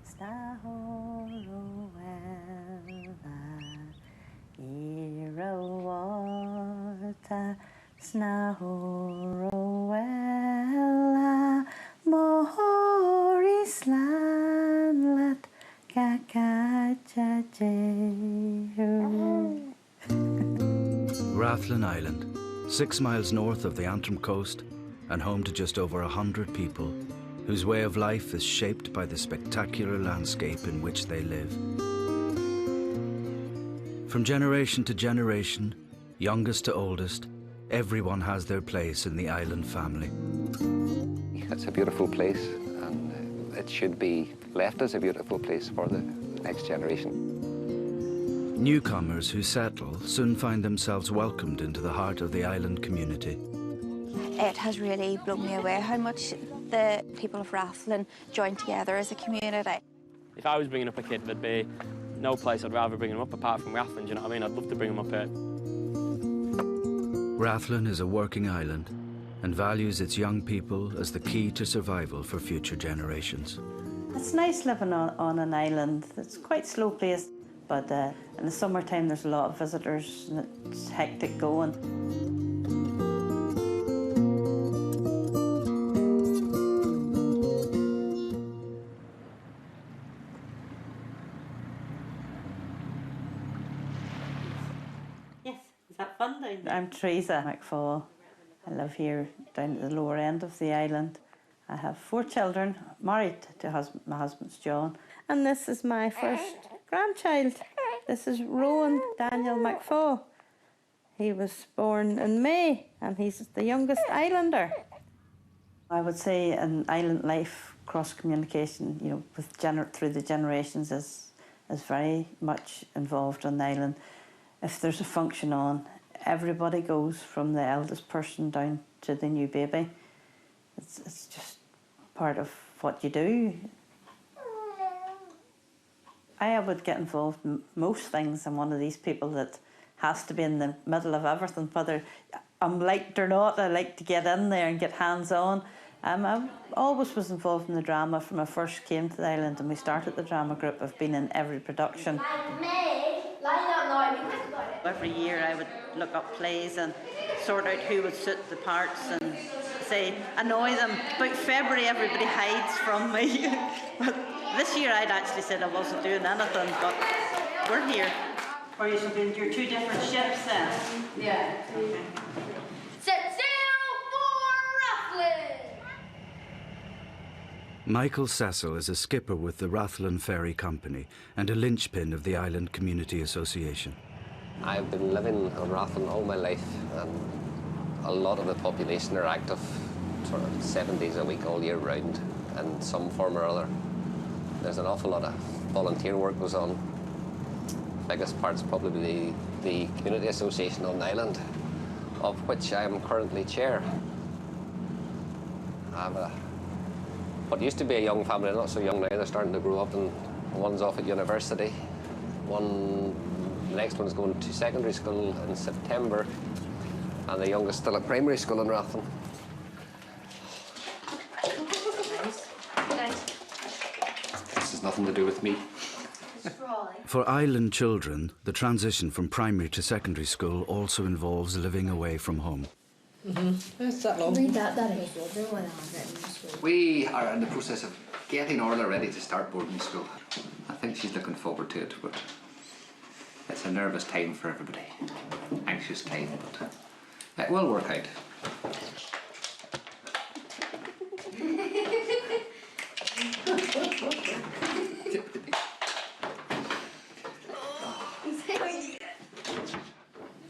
Snahorowella, Irawata, Snahorowella, Mohori Slanlat, Kakachajehu. Rathlin Island, 6 miles north of the Antrim coast and home to just over 100 people whose way of life is shaped by the spectacular landscape in which they live. From generation to generation, youngest to oldest, everyone has their place in the island family. It's a beautiful place, and it should be left as a beautiful place for the next generation. Newcomers who settle soon find themselves welcomed into the heart of the island community. It has really blown me away how much the people of Rathlin join together as a community. If I was bringing up a kid, there'd be no place I'd rather bring him up apart from Rathlin, do you know what I mean? I'd love to bring him up here. Rathlin is a working island and values its young people as the key to survival for future generations. It's nice living on an island. It's quite slow paced, but in the summertime there's a lot of visitors and it's hectic going. Yes, is that fun down there? I'm Teresa McFall. I live here down at the lower end of the island. I have 4 children, married to my husband's John. And this is my first grandchild. This is Rowan Daniel McFall. He was born in May and he's the youngest islander. I would say in island life, cross-communication, you know, through the generations is very much involved on the island. If there's a function on, everybody goes from the eldest person down to the new baby. It's just part of what you do. I would get involved in most things. I'm one of these people that has to be in the middle of everything, whether I'm liked or not. I like to get in there and get hands-on. I always was involved in the drama from I first came to the island and we started the drama group. I've been in every production. Every year I would look up plays and sort out who would suit the parts and say, annoy them. About February everybody hides from me. But this year I'd actually said I wasn't doing anything, but we're here. Or you should be in your 2 different ships then? Yeah. Okay. Set sail for Rathlin! Michael Cecil is a skipper with the Rathlin Ferry Company and a linchpin of the Island Community Association. I've been living on Rathlin all my life, and a lot of the population are active sort of 7 days a week all year round in some form or other. There's an awful lot of volunteer work goes on. Biggest part's probably the Community Association on the island, of which I am currently chair. I have what used to be a young family, not so young now, they're starting to grow up, and one's off at university. The next one's going to secondary school in September, and the youngest still at primary school in Rathlin. This has nothing to do with me. For island children, the transition from primary to secondary school also involves living away from home. That's that long. Read that is. We are in the process of getting Orla ready to start boarding school. I think she's looking forward to it, but it's a nervous time for everybody. Anxious time, but it will work out.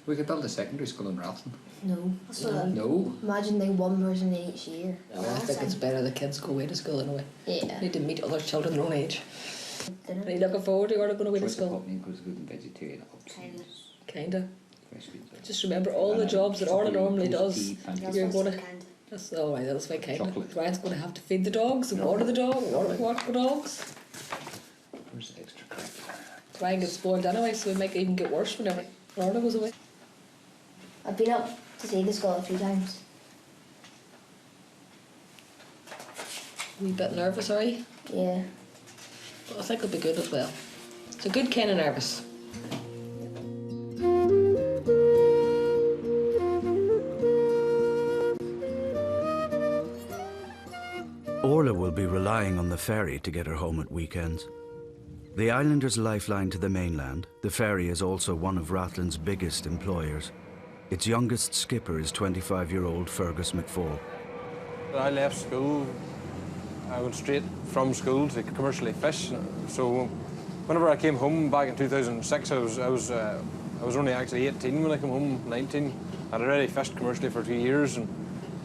We could build a secondary school in Rathlin. No. No. Imagine they 1 person in each year. No, I think it's better the kids go away to school anyway. Yeah. Need to meet other children their own age. Are you looking forward to going away to school? Vegetarian options. Kinda. Just remember all the jobs that Orla normally does. You're going to. That's all right. That's my kind. Ryan's going to have to feed the dogs and water the dog. Water the dogs. Where's the extra crack? Ryan gets spoiled anyway, so it might even get worse whenever Orla goes away. I've been up to see the school a few times. A wee bit nervous, are you? Yeah. I think it'll be good as well. It's a good kind of nervous. Orla will be relying on the ferry to get her home at weekends. The islander's lifeline to the mainland, the ferry is also one of Rathlin's biggest employers. Its youngest skipper is 25-year-old Fergus McFall. I left school. I went straight from school to commercially fish. So whenever I came home back in 2006, I was only actually 18 when I came home, 19. I'd already fished commercially for 2 years, and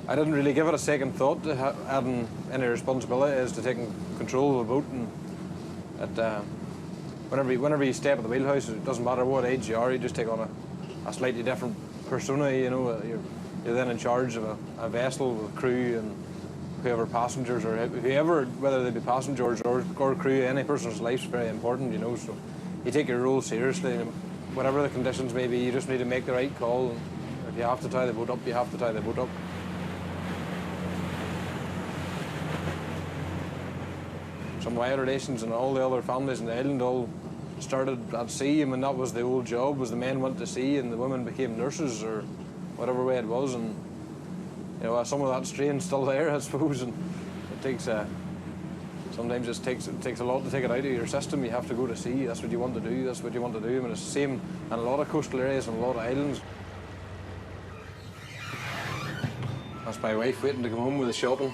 I didn't really give it a second thought to having any responsibility as to taking control of a boat. And whenever you step at the wheelhouse, it doesn't matter what age you are, you just take on a slightly different persona. You know, you're then in charge of a vessel with crew and whoever passengers or whoever, whether they be passengers or crew. Any person's life is very important, you know. So you take your role seriously, and whatever the conditions may be, you just need to make the right call. If you have to tie the boat up, you have to tie the boat up. Some of my relations and all the other families in the island all started at sea. I mean, that was the old job, was the men went to sea and the women became nurses or whatever way it was. And you know, some of that strain's still there, I suppose. And it takes sometimes it takes a lot to take it out of your system. You have to go to sea. That's what you want to do. That's what you want to do. I mean, it's the same in a lot of coastal areas and a lot of islands. That's my wife waiting to come home with the shopping.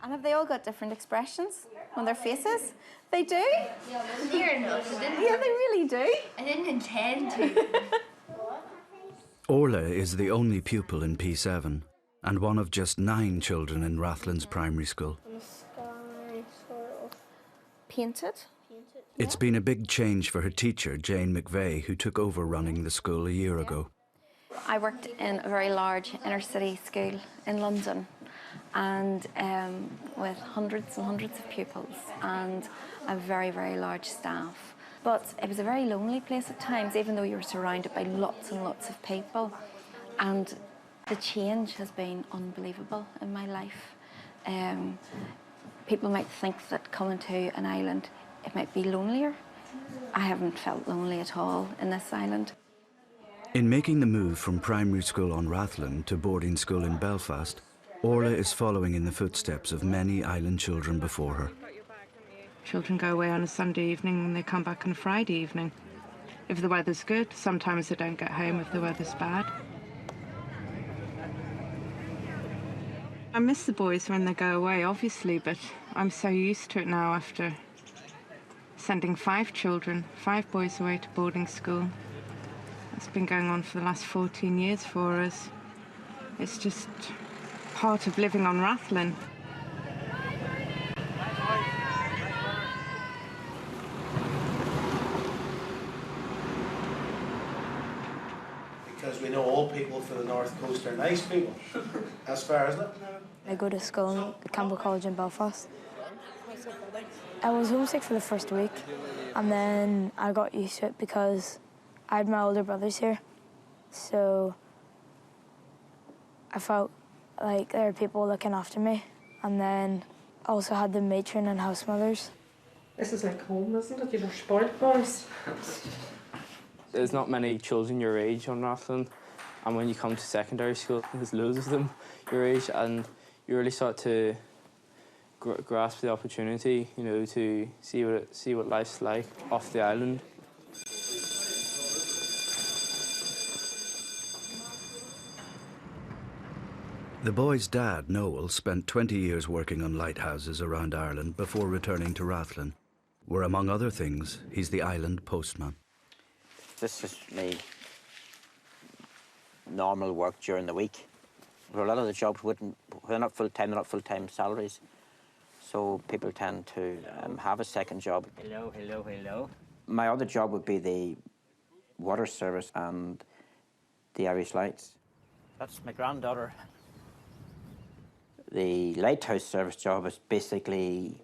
And have they all got different expressions on their faces? They do? Yeah, Yeah, they really do. I didn't intend to. Orla is the only pupil in P7 and one of just 9 children in Rathlin's primary school. Painted. It's been a big change for her teacher, Jane McVeigh, who took over running the school a year ago. I worked in a very large inner city school in London, and with hundreds and hundreds of pupils and a very, very large staff. But it was a very lonely place at times, even though you were surrounded by lots and lots of people. And the change has been unbelievable in my life. People might think that coming to an island, it might be lonelier. I haven't felt lonely at all in this island. In making the move from primary school on Rathlin to boarding school in Belfast, Orla is following in the footsteps of many island children before her. Children go away on a Sunday evening and they come back on a Friday evening. If the weather's good, sometimes they don't get home if the weather's bad. I miss the boys when they go away, obviously, but I'm so used to it now after sending 5 children, 5 boys away to boarding school. It's been going on for the last 14 years for us. It's just part of living on Rathlin. Because we know all people for the North Coast are nice people. That's fair, isn't it? I go to school at Campbell College in Belfast. I was homesick for the first week, and then I got used to it because I had my older brothers here, so I felt like there were people looking after me, and then I also had the matron and house mothers. This is like home, isn't it? You're spoiled boys. There's not many children your age on Rathlin, and when you come to secondary school, there's loads of them your age, and you really start to grasp the opportunity, you know, to see what life's like off the island. The boy's dad, Noel, spent 20 years working on lighthouses around Ireland before returning to Rathlin, where, among other things, he's the island postman. This is my normal work during the week. A lot of the jobs they're not full-time salaries. So people tend to have a second job. Hello, hello, hello. My other job would be the water service and the Irish Lights. That's my granddaughter. The lighthouse service job is basically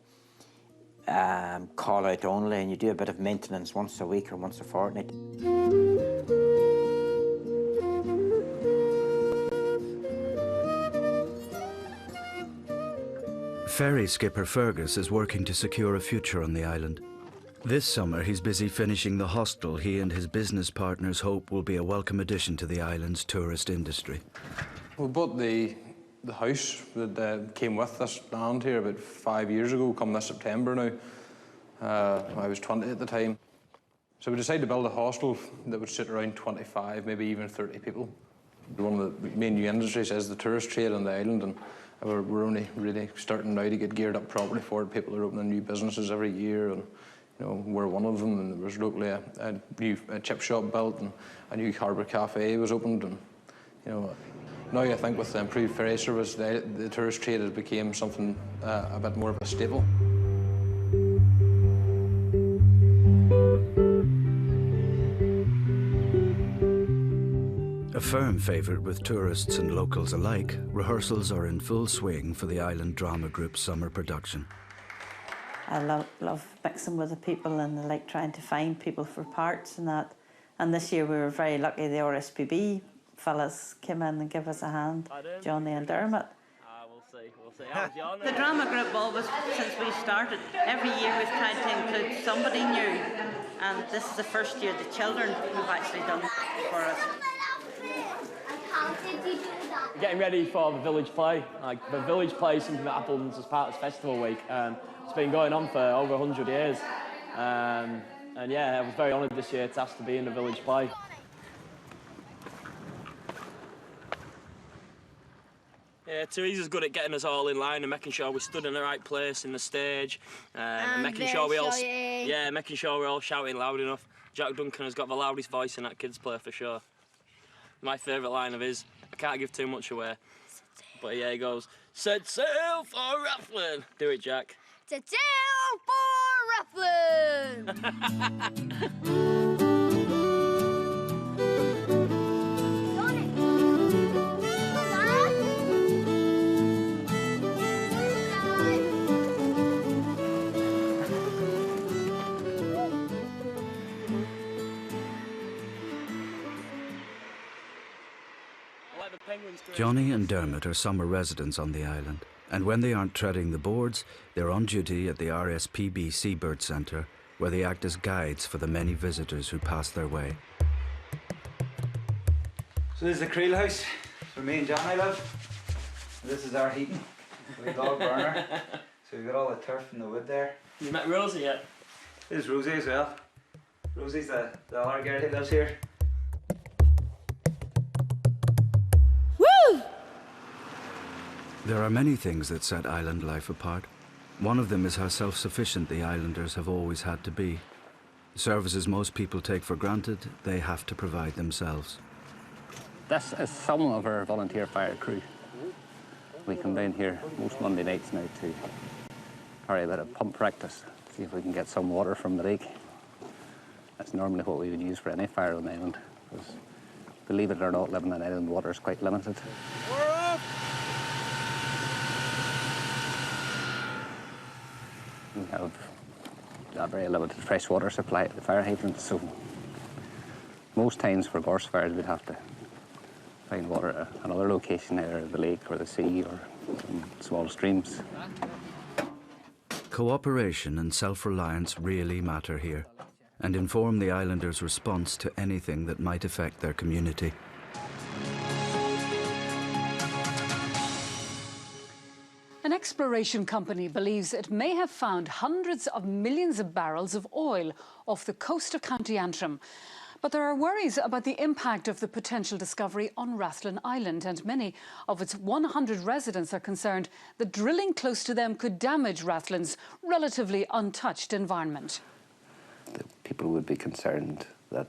call out only, and you do a bit of maintenance once a week or once a fortnight. Ferry skipper Fergus is working to secure a future on the island. This summer he's busy finishing the hostel he and his business partners hope will be a welcome addition to the island's tourist industry. We bought the house that came with this land here about 5 years ago, come this September now. I was 20 at the time. So we decided to build a hostel that would sit around 25, maybe even 30 people. One of the main new industries is the tourist trade on the island, and we're only really starting now to get geared up properly for it. People are opening new businesses every year, and you know, we're one of them. And there was locally a new chip shop built, and a new harbour cafe was opened. And you know, now I think with the improved ferry service, the tourist trade has become something a bit more of a staple. A firm favourite with tourists and locals alike, rehearsals are in full swing for the Island Drama Group's summer production. I love mixing with the people, and I like trying to find people for parts and that. And this year we were very lucky, the RSPB fellas came in and gave us a hand, Johnny and Dermot. We'll see. How's John? The drama group always, since we started, every year we've tried to include somebody new. And this is the first year the children have actually done for us. Getting ready for the village play. Like the village play is something that happens as part of Festival Week. It's been going on for over 100 years. And yeah, I was very honoured this year to ask to be in the village play. Yeah, Teresa's good at getting us all in line and making sure we stood in the right place in the stage, and making sure we're all shouting loud enough. Jack Duncan has got the loudest voice in that kids' play for sure. My favourite line of his, I can't give too much away, but yeah, he goes, "Set sail for Rathlin." Do it, Jack. Set sail for Rathlin. Johnny and Dermot are summer residents on the island, and when they aren't treading the boards, they're on duty at the RSPB Seabird Centre, where they act as guides for the many visitors who pass their way. So this is the creel house where me and Johnny live. This is our heating. We've got a burner. So we've got all the turf and the wood there. You met Rosie yet? This is Rosie as well. Rosie's the other girl who lives here. There are many things that set island life apart. One of them is how self-sufficient the islanders have always had to be. Services most people take for granted, they have to provide themselves. This is some of our volunteer fire crew. We come down here most Monday nights now to carry a bit of pump practice, see if we can get some water from the lake. That's normally what we would use for any fire on the island, because believe it or not, living on island water is quite limited. We have a very limited fresh water supply at the fire hydrants, so most times for gorse fires we'd have to find water at another location, either the lake or the sea or some small streams. Cooperation and self-reliance really matter here, and inform the islanders' response to anything that might affect their community. An exploration company believes it may have found hundreds of millions of barrels of oil off the coast of County Antrim. But there are worries about the impact of the potential discovery on Rathlin Island, and many of its 100 residents are concerned that drilling close to them could damage Rathlin's relatively untouched environment. The people would be concerned that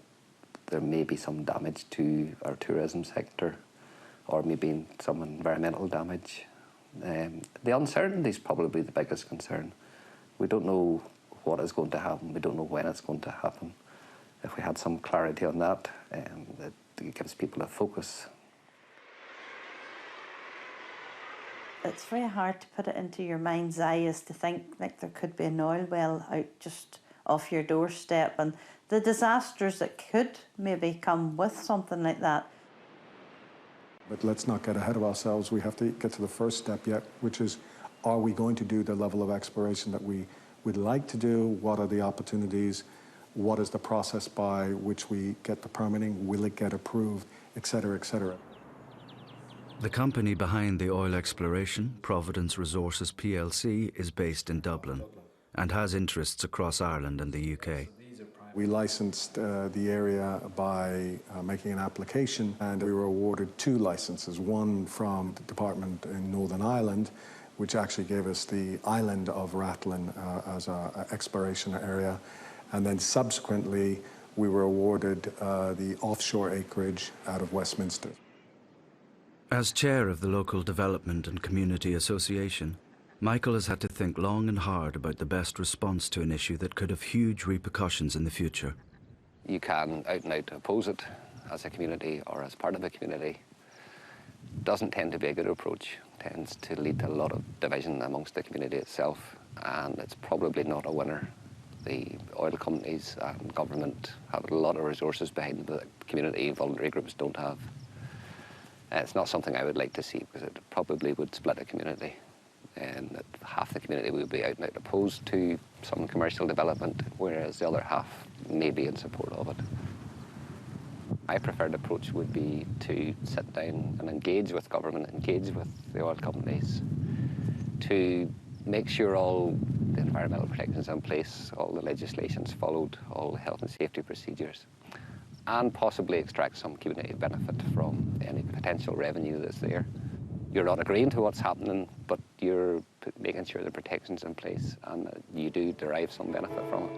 there may be some damage to our tourism sector, or maybe some environmental damage. The uncertainty is probably the biggest concern. We don't know what is going to happen. We don't know when it's going to happen. If we had some clarity on that, it gives people a focus. It's very hard to put it into your mind's eye as to think like there could be an oil well out just off your doorstep and the disasters that could maybe come with something like that. But let's not get ahead of ourselves. We have to get to the first step yet, which is, are we going to do the level of exploration that we would like to do? What are the opportunities? What is the process by which we get the permitting? Will it get approved, et cetera, et cetera? The company behind the oil exploration, Providence Resources plc, is based in Dublin and has interests across Ireland and the UK. We licensed the area by making an application, and we were awarded 2 licenses, one from the department in Northern Ireland, which actually gave us the island of Rathlin as an exploration area, and then subsequently we were awarded the offshore acreage out of Westminster. As chair of the local development and community association, Michael has had to think long and hard about the best response to an issue that could have huge repercussions in the future. You can out and out oppose it as a community or as part of a community. Doesn't tend to be a good approach. Tends to lead to a lot of division amongst the community itself, and it's probably not a winner. The oil companies and government have a lot of resources behind the community voluntary groups don't have. It's not something I would like to see because it probably would split a community, and half the community would be out and out opposed to some commercial development, whereas the other half may be in support of it. My preferred approach would be to sit down and engage with government, engage with the oil companies, to make sure all the environmental protections in place, all the legislation's followed, all the health and safety procedures, and possibly extract some community benefit from any potential revenue that's there. You're not agreeing to what's happening, but you're making sure the protection's in place and that you do derive some benefit from it.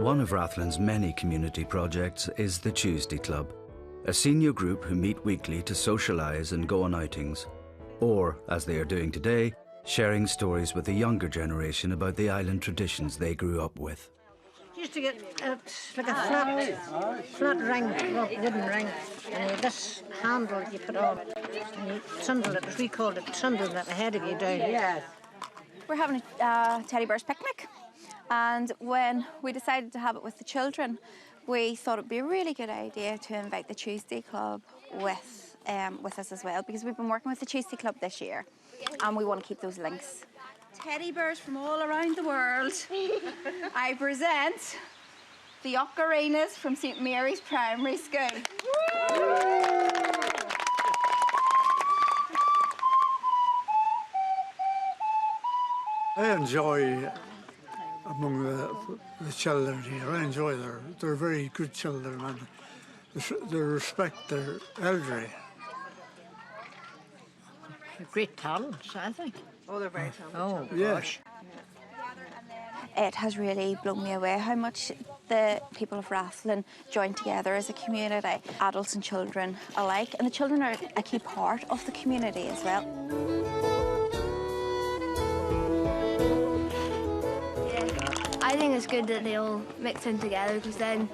One of Rathlin's many community projects is the Tuesday Club, a senior group who meet weekly to socialise and go on outings, or, as they are doing today, sharing stories with the younger generation about the island traditions they grew up with. You used to get like a flat ring, wooden ring, and you had this handle you put on it, and you trundle it, as we called it, trundling it ahead of you down. Yes. We're having a teddy bears picnic, and when we decided to have it with the children, we thought it would be a really good idea to invite the Tuesday Club with us as well, because we've been working with the Tuesday Club this year, and we want to keep those links. Teddy bears from all around the world. I present the ocarinas from St Mary's Primary School. I enjoy among the children here. I enjoy they're very good children, and they respect their elderly. Great talents, I think. Oh, they're very talented. Oh, yes. It has really blown me away how much the people of Rathlin join together as a community, adults and children alike, and the children are a key part of the community as well. I think it's good that they all mix in together, because then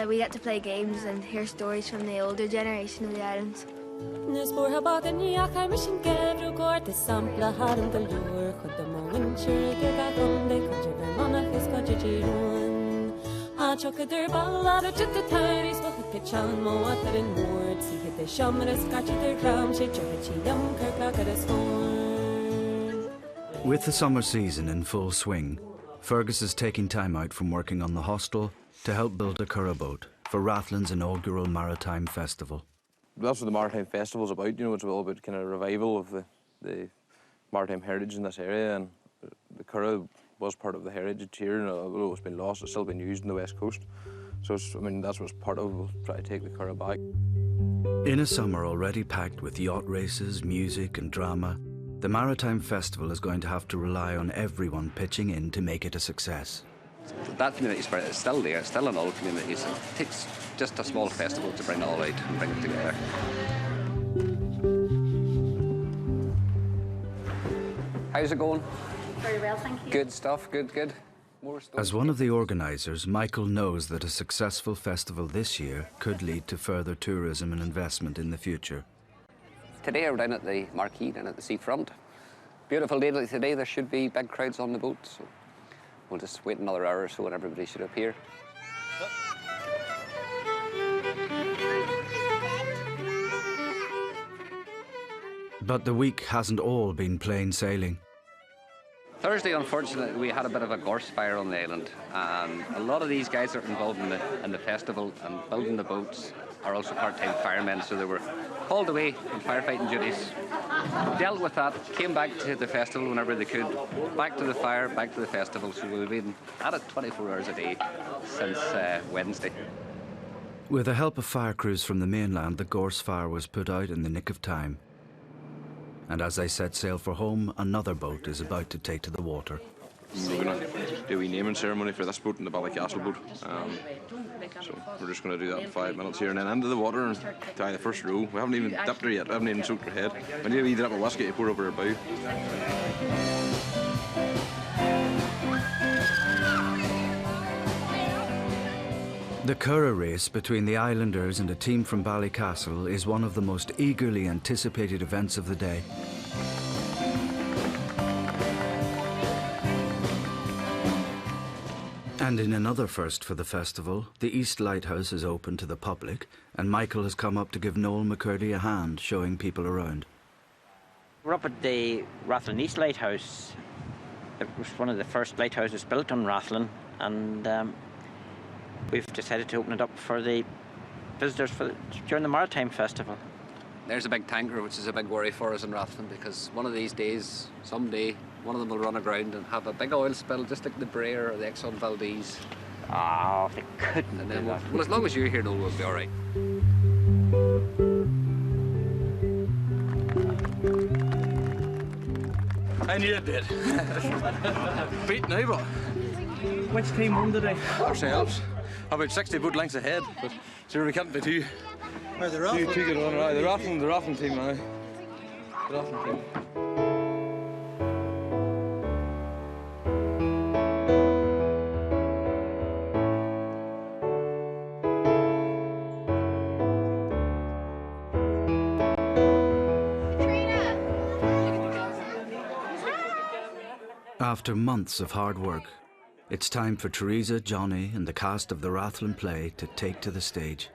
we get to play games and hear stories from the older generation of the islands. With the summer season in full swing, Fergus is taking time out from working on the hostel to help build a curragh boat for Rathlin's inaugural Maritime Festival. That's what the Maritime Festival is about, you know, it's all about kind of revival of the maritime heritage in this area, and the curragh was part of the heritage here, and although it's been lost, it's still been used on the west coast. So, I mean, that's what's part of it, we'll try to take the curragh back. In a summer already packed with yacht races, music and drama, the Maritime Festival is going to have to rely on everyone pitching in to make it a success. That community spirit is still there, it's still in all communities. It takes just a small festival to bring it all out and bring it together. How's it going? Very well, thank you. Good stuff, good. As one of the organisers, Michael knows that a successful festival this year could lead to further tourism and investment in the future. Today we're down at the marquee, down at the seafront. Beautiful day like today, there should be big crowds on the boat, so we'll just wait another hour or so and everybody should appear. But the week hasn't all been plain sailing. Thursday, unfortunately, we had a bit of a gorse fire on the island, and a lot of these guys that are involved in the festival and building the boats are also part-time firemen, so they were called away on firefighting duties, dealt with that, came back to the festival whenever they could, back to the fire, back to the festival, so we've been at it 24 hours a day since Wednesday. With the help of fire crews from the mainland, the gorse fire was put out in the nick of time. And as they set sail for home, another boat is about to take to the water. We're going to do a wee naming ceremony for this boat and the Ballycastle boat. So we're just going to do that in 5 minutes here and then into the water and tie the first row. We haven't even dipped her yet, we haven't even soaked her head. We need a wee drop of whiskey to pour over her bow. The Curragh race between the Islanders and a team from Ballycastle is one of the most eagerly anticipated events of the day. And in another first for the festival, the East Lighthouse is open to the public, and Michael has come up to give Noel McCurdy a hand, showing people around. We're up at the Rathlin East Lighthouse. It was one of the first lighthouses built on Rathlin, and we've decided to open it up for the visitors during the Maritime Festival. There's a big tanker, which is a big worry for us in Rathlin, because one of these days, someday, one of them will run aground and have a big oil spill, just like the Brer or the Exxon Valdez. Oh, they couldn't and then do that. Well, as long as you're here, Noel, we'll be all right. I need a bit. Beat now, but... Which team won today? Ourselves. About 60 boat lengths ahead, but sure, we can't be too good on. Right, the Rathlin team now. The Rathlin team. After months of hard work, it's time for Teresa, Johnny and the cast of the Rathlin play to take to the stage.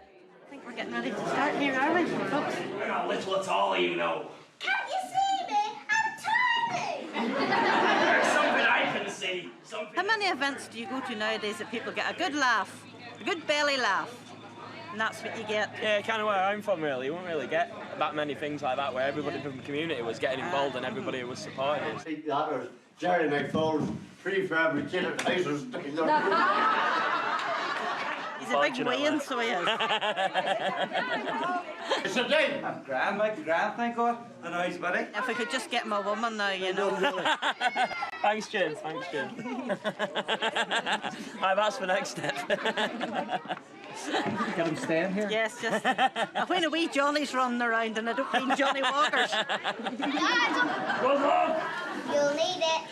I think we're getting ready to start here, are we, folks? We're not little at all, you know. Can't you see me? I'm tiny! There's something I can see. How many events do you go to nowadays that people get a good laugh, a good belly laugh, and that's what you get? Yeah, kind of where I'm from, really. You won't really get that many things like that where everybody from the community was getting involved and everybody was supporting us. Jerry McFall's prefabricated houses. He's a big weighing, so he is. It's a day. I'm grand, Mike, grand, thank God. I know he's buddy. If we could just get him a woman now, you know. Thanks, James. Thanks, James. Right, that's the next step. Get him staying here? Yes, just when a wee Johnny's running around, and I don't mean Johnny Walkers. You'll need it.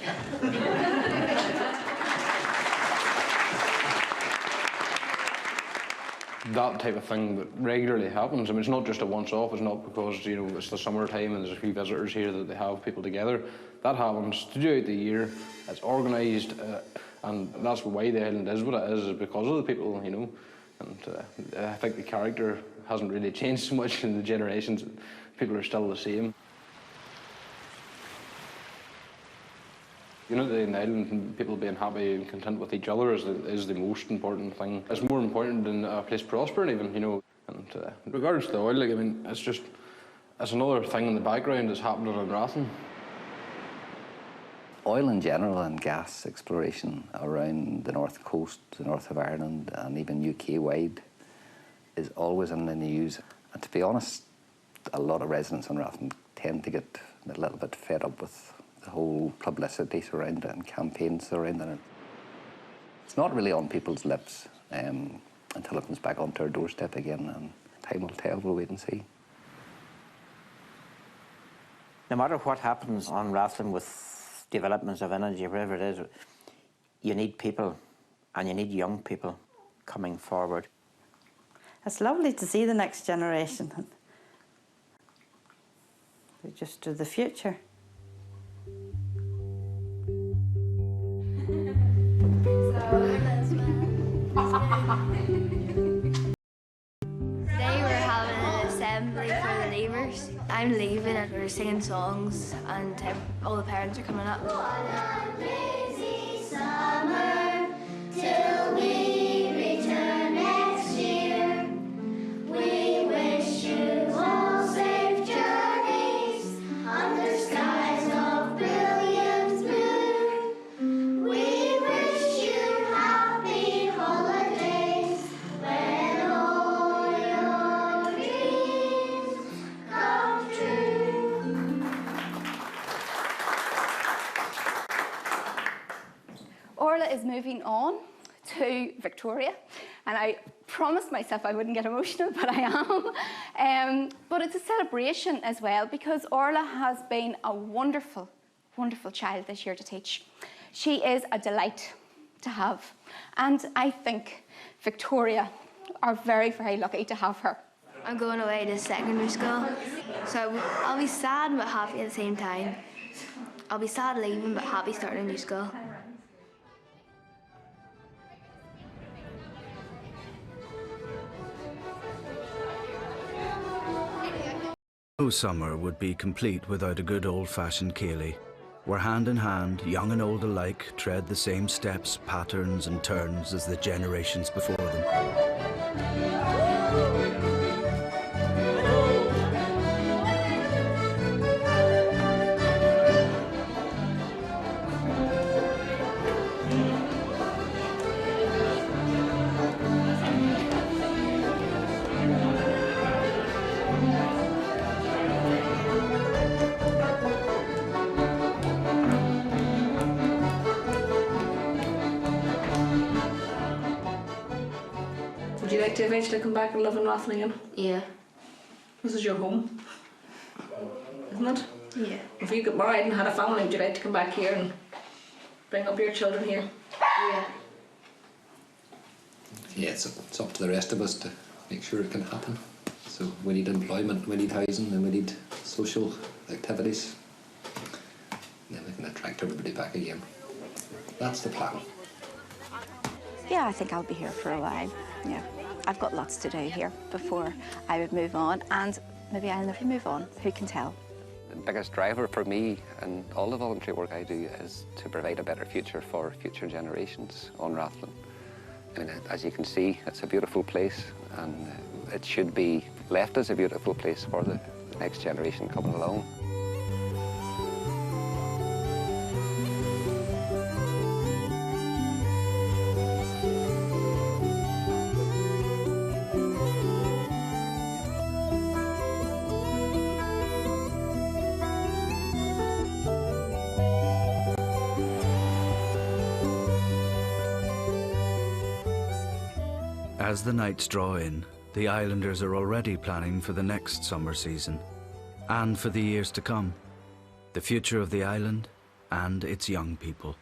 That type of thing that regularly happens. I mean, it's not just a once-off. It's not because, you know, it's the summertime and there's a few visitors here that they have people together. That happens throughout the year. It's organised, and that's why the island is what it is because of the people, you know. And I think the character hasn't really changed so much in the generations. People are still the same. Unity in the island and people being happy and content with each other is the most important thing. It's more important than a place prospering even, you know. And in regards to the oil, like, I mean, it's another thing in the background that's happening in Rathlin. Oil in general and gas exploration around the north coast, the north of Ireland and even UK-wide is always in the news. And to be honest, a lot of residents on Rathlin tend to get a little bit fed up with the whole publicity surrounding it and campaigns surrounding it. It's not really on people's lips until it comes back onto our doorstep again, and time will tell, we'll wait and see. No matter what happens on Rathlin with developments of energy, whatever it is, you need people, and you need young people coming forward. It's lovely to see the next generation. They're just to the future. Today we're having an assembly for the neighbours. I'm leaving and we're singing songs and all the parents are coming up. What a busy summer till we return next year. We wish you all safe journeys under skies of brilliant blue. We wish you happy holidays when all your dreams come true. Orla is moving on to Victoria, and I promised myself I wouldn't get emotional, but I am. But it's a celebration as well, because Orla has been a wonderful, wonderful child this year to teach. She is a delight to have, and I think Victoria are very, very lucky to have her. I'm going away to secondary school, so I'll be sad but happy at the same time. I'll be sad leaving but happy starting a new school. No summer would be complete without a good old-fashioned ceilidh, where hand in hand, young and old alike tread the same steps, patterns and turns as the generations before them. Would you like to eventually come back and live in Rathlin again? Yeah. This is your home, isn't it? Yeah. If you got married and had a family, would you like to come back here and bring up your children here? Yeah. Yeah, it's up to the rest of us to make sure it can happen. So we need employment, we need housing, and we need social activities. Then we can attract everybody back again. That's the plan. Yeah, I think I'll be here for a while. Yeah, I've got lots to do here before I would move on, and maybe I'll never move on. Who can tell? The biggest driver for me and all the voluntary work I do is to provide a better future for future generations on Rathlin. I mean, as you can see, it's a beautiful place, and it should be left as a beautiful place for the next generation coming along. As the nights draw in, the islanders are already planning for the next summer season and for the years to come, the future of the island and its young people.